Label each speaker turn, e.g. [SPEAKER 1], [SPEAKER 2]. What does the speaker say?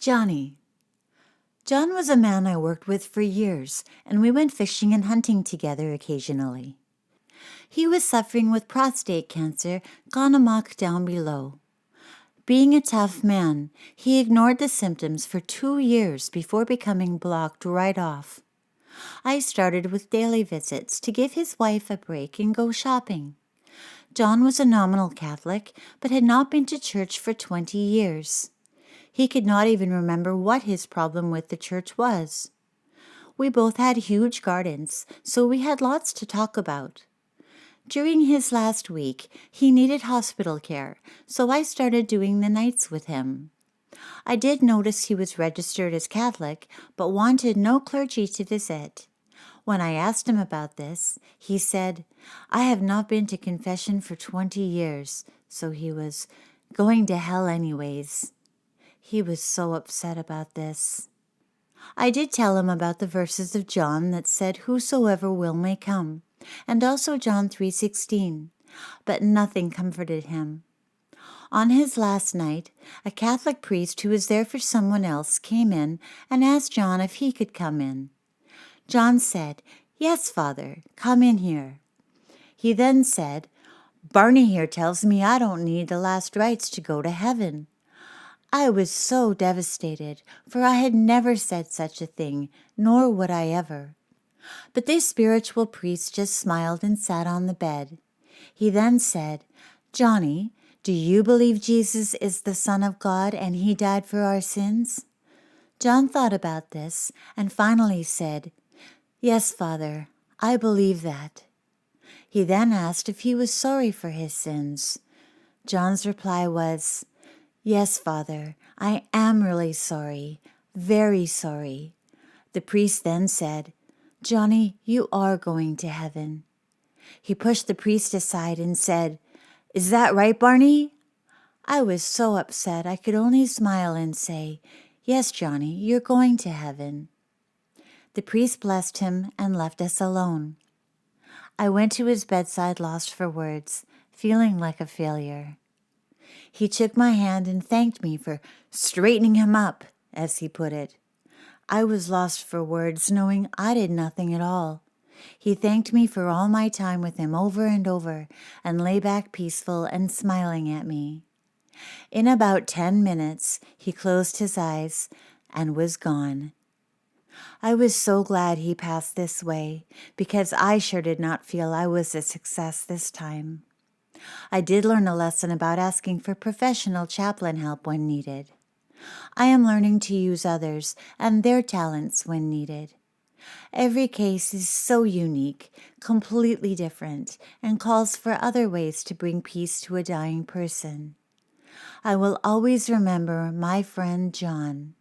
[SPEAKER 1] Johnny. John was a man I worked with for years, and we went fishing and hunting together occasionally. He was suffering with prostate cancer gone amok down below. Being a tough man, he ignored the symptoms for 2 years before becoming blocked right off. I started with daily visits to give his wife a break and go shopping. John was a nominal Catholic, but had not been to church for 20 years. He could not even remember what his problem with the church was. We both had huge gardens, so we had lots to talk about. During his last week, he needed hospital care, so I started doing the nights with him. I did notice he was registered as Catholic, but wanted no clergy to visit. When I asked him about this, he said, "I have not been to confession for 20 years, so he was going to hell anyways." He was so upset about this. I did tell him about the verses of John that said, "Whosoever will may come," and also John 3:16, but nothing comforted him. On his last night, a Catholic priest who was there for someone else came in and asked John if he could come in. John said, "Yes, Father, come in here." He then said, "Barney here tells me I don't need the last rites to go to heaven." I was so devastated, for I had never said such a thing, nor would I ever. But this spiritual priest just smiled and sat on the bed. He then said, "Johnny, do you believe Jesus is the Son of God and he died for our sins?" John thought about this and finally said, "Yes, Father, I believe that." He then asked if he was sorry for his sins. John's reply was, "Yes, Father, I am really sorry, very sorry." The priest then said, "Johnny, you are going to heaven." He pushed the priest aside and said, "Is that right, Barney?" I was so upset I could only smile and say, "Yes, Johnny, you're going to heaven." The priest blessed him and left us alone. I went to his bedside lost for words, feeling like a failure. He took my hand and thanked me for straightening him up, as he put it. I was lost for words, knowing I did nothing at all. He thanked me for all my time with him over and over, and lay back peaceful and smiling at me. In about 10 minutes, he closed his eyes and was gone. I was so glad he passed this way, because I sure did not feel I was a success this time. I did learn a lesson about asking for professional chaplain help when needed. I am learning to use others and their talents when needed. Every case is so unique, completely different, and calls for other ways to bring peace to a dying person. I will always remember my friend John.